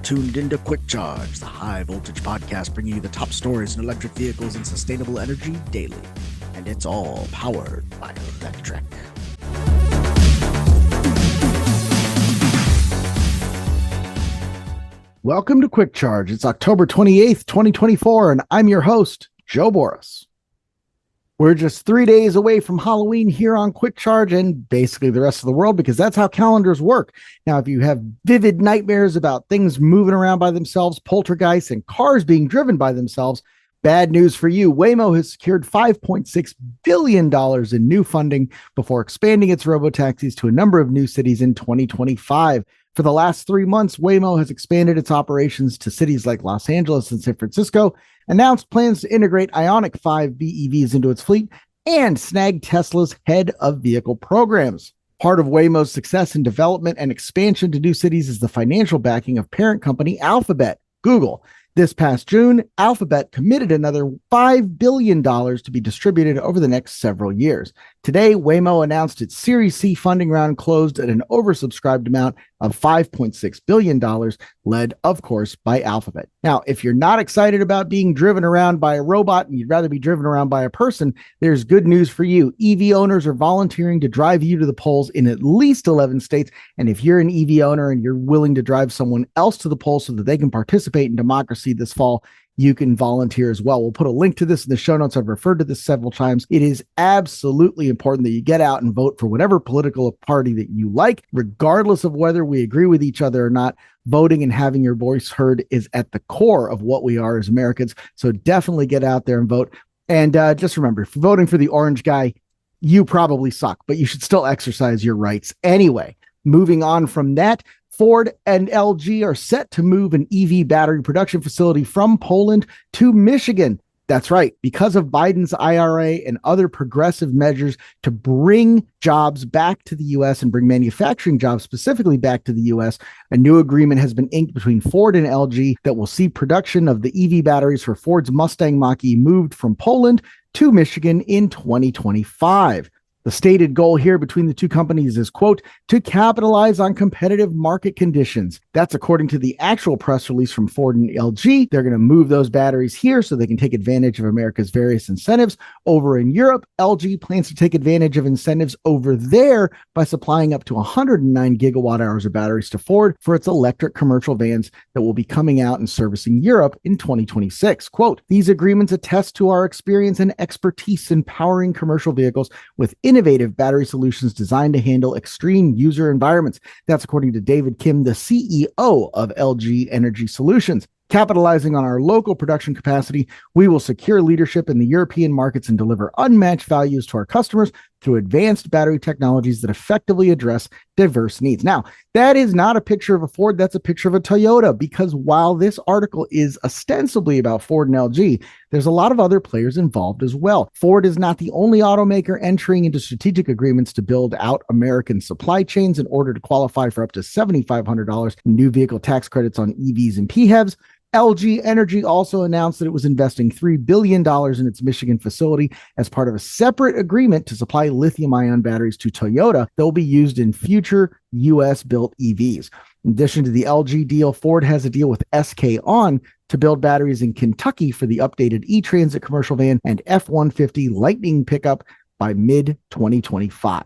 tuned into Quick Charge, the high voltage podcast bringing you the top stories in electric vehicles and sustainable energy daily. And it's all powered by Electrek. Welcome to Quick Charge. It's October 28th, 2024, and I'm your host, Joe Boris. We're just 3 days away from Halloween here on Quick Charge and basically the rest of the world, because that's how calendars work. Now, if you have vivid nightmares about things moving around by themselves, poltergeists, and cars being driven by themselves, bad news for you. Waymo has secured $5.6 billion in new funding before expanding its robotaxis to a number of new cities in 2025. For the last 3 months, Waymo has expanded its operations to cities like Los Angeles and San Francisco, announced plans to integrate Ioniq 5 BEVs into its fleet, and snagged Tesla's head of vehicle programs. Part of Waymo's success in development and expansion to new cities is the financial backing of parent company Alphabet, Google. This past June, Alphabet committed another $5 billion to be distributed over the next several years. Today, Waymo announced its Series C funding round closed at an oversubscribed amount of $5.6 billion, led, of course, by Alphabet. Now, if you're not excited about being driven around by a robot and you'd rather be driven around by a person, there's good news for you. EV owners are volunteering to drive you to the polls in at least 11 states. And if you're an EV owner and you're willing to drive someone else to the polls so that they can participate in democracy this fall, you can volunteer as well. We'll put a link to this in the show notes. I've referred to this several times. It is absolutely important that you get out and vote for whatever political party that you like, regardless of whether we agree with each other or not. Voting and having your voice heard is at the core of what we are as Americans. So definitely get out there and vote. And just remember, if you're voting for the orange guy, you probably suck, but you should still exercise your rights anyway. Moving on from that, Ford and LG are set to move an EV battery production facility from Poland to Michigan. That's right, because of Biden's IRA and other progressive measures to bring jobs back to the U.S. and bring manufacturing jobs specifically back to the U.S., a new agreement has been inked between Ford and LG that will see production of the EV batteries for Ford's Mustang Mach-E moved from Poland to Michigan in 2025. The stated goal here between the two companies is, quote, to capitalize on competitive market conditions. That's according to the actual press release from Ford and LG. They're going to move those batteries here so they can take advantage of America's various incentives. Over in Europe, LG plans to take advantage of incentives over there by supplying up to 109 gigawatt hours of batteries to Ford for its electric commercial vans that will be coming out and servicing Europe in 2026. Quote, these agreements attest to our experience and expertise in powering commercial vehicles with innovative battery solutions designed to handle extreme user environments. That's according to David Kim, the CEO of LG Energy Solutions. Capitalizing on our local production capacity, we will secure leadership in the European markets and deliver unmatched values to our customers through advanced battery technologies that effectively address diverse needs. Now, that is not a picture of a Ford, that's a picture of a Toyota, because while this article is ostensibly about Ford and LG, there's a lot of other players involved as well. Ford is not the only automaker entering into strategic agreements to build out American supply chains in order to qualify for up to $7,500 in new vehicle tax credits on EVs and PHEVs. LG Energy also announced that it was investing $3 billion in its Michigan facility as part of a separate agreement to supply lithium-ion batteries to Toyota that will be used in future U.S.-built EVs. In addition to the LG deal, Ford has a deal with SK On to build batteries in Kentucky for the updated E-Transit commercial van and F-150 Lightning pickup by mid-2025.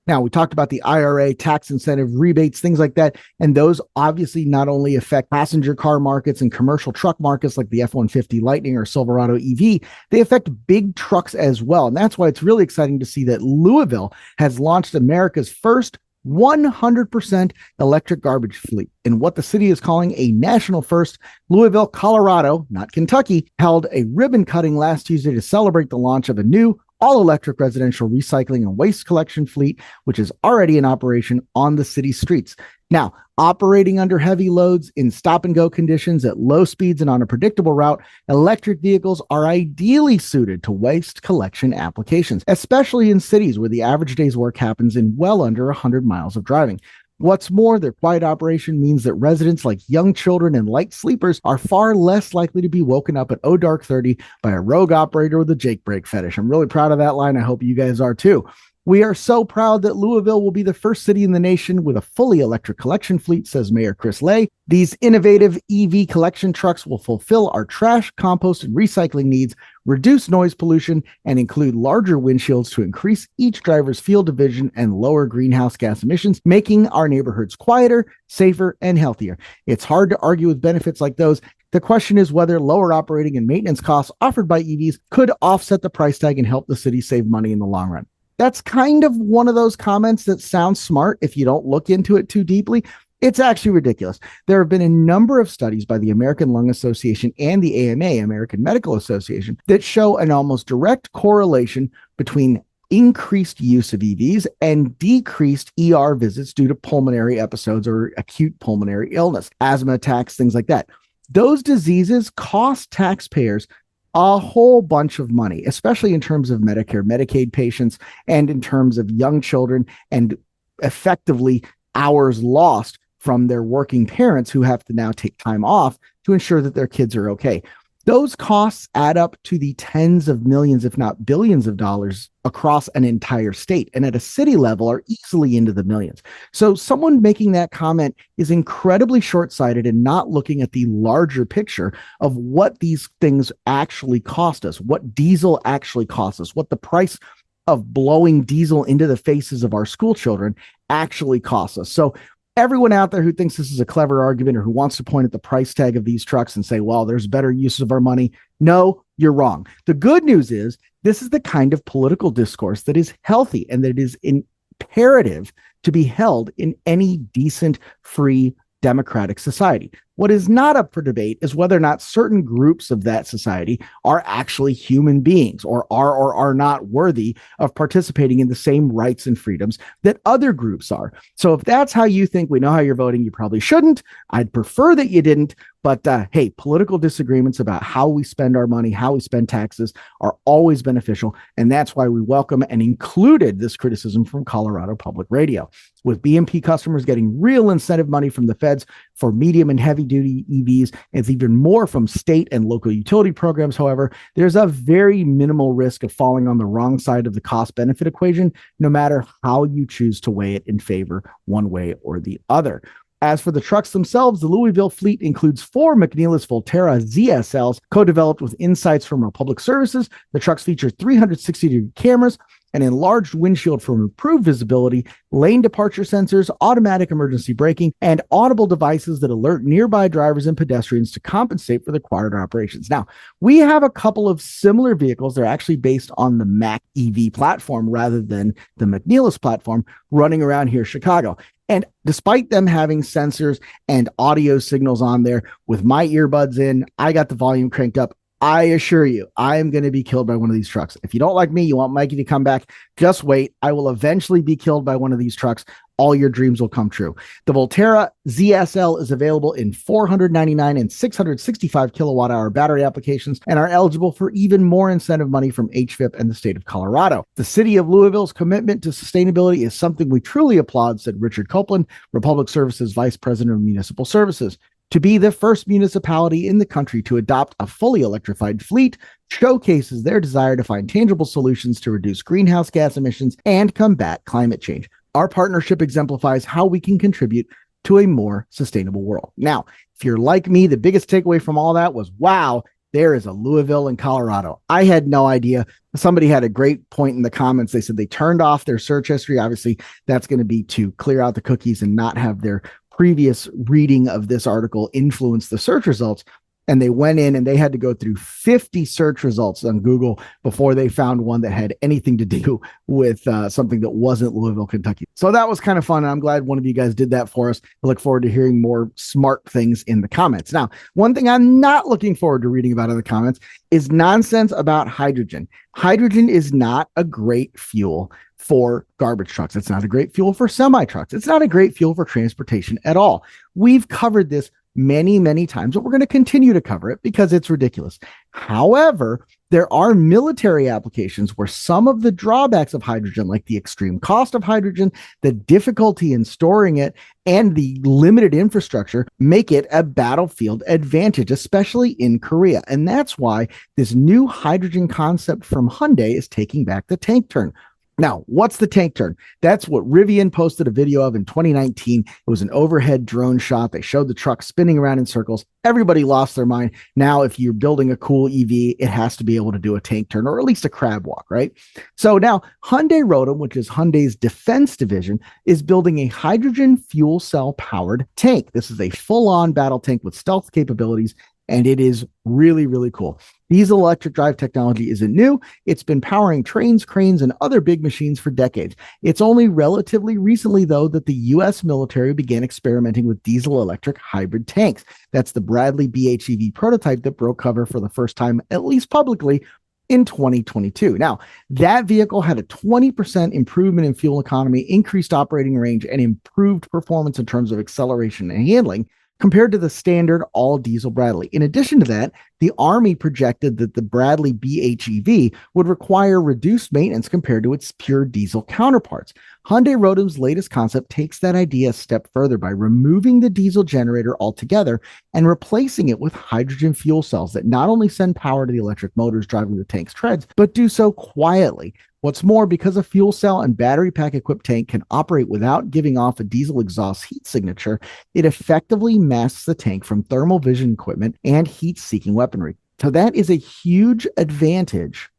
Now, we talked about the IRA, tax incentive, rebates, things like that. And those obviously not only affect passenger car markets and commercial truck markets like the F-150 Lightning or Silverado EV, they affect big trucks as well. And that's why it's really exciting to see that Louisville has launched America's first 100% electric garbage fleet. In what the city is calling a national first, Louisville, Colorado, not Kentucky, held a ribbon cutting last Tuesday to celebrate the launch of a new all-electric residential recycling and waste collection fleet, which is already in operation on the city streets. Now, operating under heavy loads in stop-and-go conditions at low speeds and on a predictable route, electric vehicles are ideally suited to waste collection applications, especially in cities where the average day's work happens in well under 100 miles of driving. What's more, their quiet operation means that residents like young children and light sleepers are far less likely to be woken up at dark 30 by a rogue operator with a Jake brake fetish. I'm really proud of that line. I hope you guys are too. We are so proud that Louisville will be the first city in the nation with a fully electric collection fleet, says Mayor Chris Lay. These innovative EV collection trucks will fulfill our trash, compost, and recycling needs, reduce noise pollution, and include larger windshields to increase each driver's field of vision and lower greenhouse gas emissions, making our neighborhoods quieter, safer, and healthier. It's hard to argue with benefits like those. The question is whether lower operating and maintenance costs offered by EVs could offset the price tag and help the city save money in the long run. That's kind of one of those comments that sounds smart if you don't look into it too deeply. It's actually ridiculous. There have been a number of studies by the American Lung Association and the AMA, American Medical Association, that show an almost direct correlation between increased use of EVs and decreased ER visits due to pulmonary episodes or acute pulmonary illness, asthma attacks, things like that. Those diseases cost taxpayers a whole bunch of money, especially in terms of Medicare, Medicaid patients, and in terms of young children, and effectively hours lost from their working parents who have to now take time off to ensure that their kids are okay. Those costs add up to the tens of millions, if not billions of dollars across an entire state, and at a city level are easily into the millions. So someone making that comment is incredibly short-sighted and not looking at the larger picture of what these things actually cost us, what diesel actually costs us, what the price of blowing diesel into the faces of our school children actually costs us. So everyone out there who thinks this is a clever argument or who wants to point at the price tag of these trucks and say, well, there's better use of our money. No, you're wrong. The good news is this is the kind of political discourse that is healthy and that is imperative to be held in any decent, free, democratic society. What is not up for debate is whether or not certain groups of that society are actually human beings or are not worthy of participating in the same rights and freedoms that other groups are. So if that's how you think, we know how you're voting, you probably shouldn't. I'd prefer that you didn't. But hey, political disagreements about how we spend our money, how we spend taxes are always beneficial. And that's why we welcome and included this criticism from Colorado Public Radio. With BMP customers getting real incentive money from the feds for medium and heavy duty EVs, and it's even more from state and local utility programs. However, there's a very minimal risk of falling on the wrong side of the cost benefit equation, no matter how you choose to weigh it in favor one way or the other. As for the trucks themselves, the Louisville fleet includes 4 McNeilus Volterra ZSLs co-developed with insights from Republic Services. The trucks feature 360-degree cameras, an enlarged windshield for improved visibility, lane departure sensors, automatic emergency braking, and audible devices that alert nearby drivers and pedestrians to compensate for the required operations. Now, we have a couple of similar vehicles. They're actually based on the Mac EV platform rather than the McNeilus platform running around here in Chicago. And despite them having sensors and audio signals on there, with my earbuds in, I got the volume cranked up. I assure you, I am going to be killed by one of these trucks. If you don't like me, you want Mikey to come back, just wait. I will eventually be killed by one of these trucks. All your dreams will come true. The Volterra ZSL is available in 499 and 665 kilowatt hour battery applications and are eligible for even more incentive money from HVIP and the state of Colorado. The city of Louisville's commitment to sustainability is something we truly applaud, said Richard Copeland, Republic Services Vice President of Municipal Services. To be the first municipality in the country to adopt a fully electrified fleet showcases their desire to find tangible solutions to reduce greenhouse gas emissions and combat climate change. Our partnership exemplifies how we can contribute to a more sustainable world. Now, if you're like me, the biggest takeaway from all that was, wow, there is a Louisville in Colorado. I had no idea. Somebody had a great point in the comments. They said they turned off their search history. Obviously, that's going to be to clear out the cookies and not have their previous reading of this article influence the search results. And they went in and they had to go through 50 search results on Google before they found one that had anything to do with something that wasn't Louisville, Kentucky. So that was kind of fun. And I'm glad one of you guys did that for us. I look forward to hearing more smart things in the comments. Now, one thing I'm not looking forward to reading about in the comments is nonsense about hydrogen. Hydrogen is not a great fuel for garbage trucks. It's not a great fuel for semi trucks. It's not a great fuel for transportation at all. We've covered this many, many times, but we're going to continue to cover it because it's ridiculous. However, there are military applications where some of the drawbacks of hydrogen, like the extreme cost of hydrogen, the difficulty in storing it, and the limited infrastructure, make it a battlefield advantage, especially in Korea. And that's why this new hydrogen concept from Hyundai is taking back the tank turn. Now, what's the tank turn? That's what Rivian posted a video of in 2019. It was an overhead drone shot. They showed the truck spinning around in circles. Everybody lost their mind. Now, if you're building a cool EV, it has to be able to do a tank turn or at least a crab walk, right? So now Hyundai Rotem, which is Hyundai's defense division, is building a hydrogen fuel cell powered tank. This is a full-on battle tank with stealth capabilities, and it is really, really cool. Diesel electric drive technology isn't new. It's been powering trains, cranes, and other big machines for decades. It's only relatively recently, though, that the U.S. military began experimenting with diesel electric hybrid tanks. That's the Bradley BHEV prototype that broke cover for the first time, at least publicly, in 2022. Now, that vehicle had a 20% improvement in fuel economy, increased operating range, and improved performance in terms of acceleration and handling compared to the standard all-diesel Bradley. In addition to that, the Army projected that the Bradley BHEV would require reduced maintenance compared to its pure diesel counterparts. Hyundai Rotem's latest concept takes that idea a step further by removing the diesel generator altogether and replacing it with hydrogen fuel cells that not only send power to the electric motors driving the tank's treads, but do so quietly. What's more, because a fuel cell and battery pack equipped tank can operate without giving off a diesel exhaust heat signature, it effectively masks the tank from thermal vision equipment and heat-seeking weaponry. So that is a huge advantage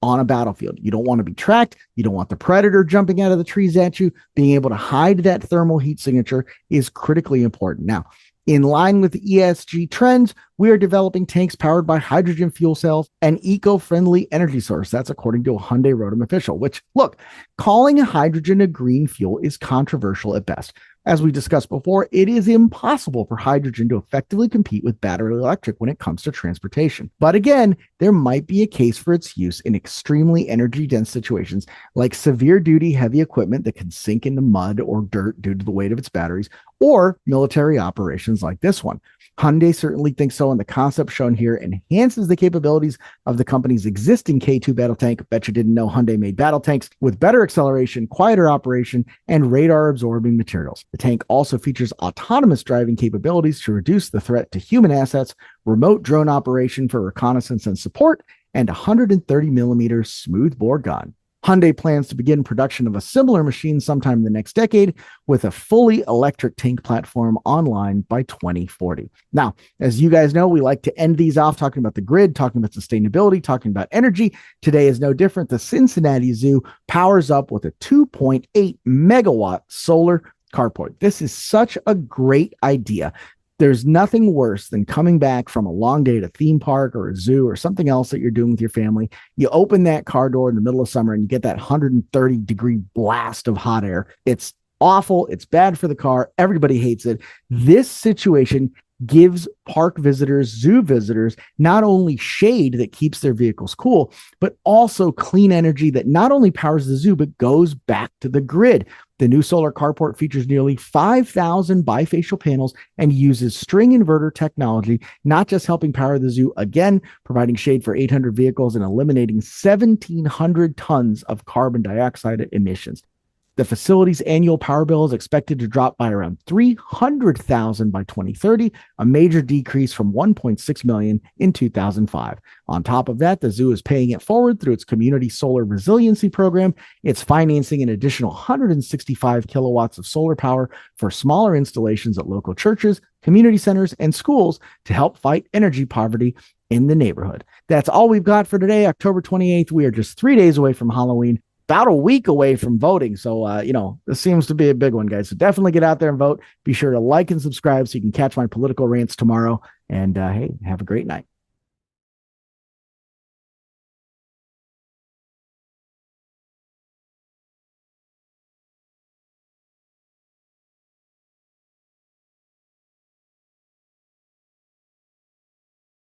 on a battlefield. You don't want to be tracked. You don't want the predator jumping out of the trees at you. Being able to hide that thermal heat signature is critically important. Now, in line with ESG trends, we are developing tanks powered by hydrogen fuel cells and eco-friendly energy source. That's according to a Hyundai Rotem official, which, look, calling a hydrogen a green fuel is controversial at best. As we discussed before, it is impossible for hydrogen to effectively compete with battery electric when it comes to transportation. But again, there might be a case for its use in extremely energy-dense situations like severe-duty heavy equipment that can sink into mud or dirt due to the weight of its batteries, or military operations like this one. Hyundai certainly thinks so, and the concept shown here enhances the capabilities of the company's existing K2 battle tank. Bet you didn't know Hyundai made battle tanks with better acceleration, quieter operation, and radar-absorbing materials. The tank also features autonomous driving capabilities to reduce the threat to human assets, remote drone operation for reconnaissance and support, and a 130mm smoothbore gun. Hyundai plans to begin production of a similar machine sometime in the next decade with a fully electric tank platform online by 2040. Now, as you guys know, we like to end these off talking about the grid, talking about sustainability, talking about energy. Today is no different. The Cincinnati Zoo powers up with a 2.8 megawatt solar carport. This is such a great idea. There's nothing worse than coming back from a long day at a theme park or a zoo or something else that you're doing with your family. You open that car door in the middle of summer and you get that 130-degree blast of hot air. It's awful. It's bad for the car. Everybody hates it. This situation gives park visitors, zoo visitors, not only shade that keeps their vehicles cool, but also clean energy that not only powers the zoo, but goes back to the grid. The new solar carport features nearly 5,000 bifacial panels and uses string inverter technology, not just helping power the zoo, again, providing shade for 800 vehicles and eliminating 1,700 tons of carbon dioxide emissions. The facility's annual power bill is expected to drop by around $300,000 by 2030, a major decrease from $1.6 million in 2005. On top of that, the zoo is paying it forward through its community solar resiliency program. It's financing an additional 165 kilowatts of solar power for smaller installations at local churches, community centers, and schools to help fight energy poverty in the neighborhood. That's all we've got for today, October 28th. We are just 3 days away from Halloween. About a week away from voting. So, this seems to be a big one, guys. So definitely get out there and vote. Be sure to like and subscribe so you can catch my political rants tomorrow. And hey, have a great night.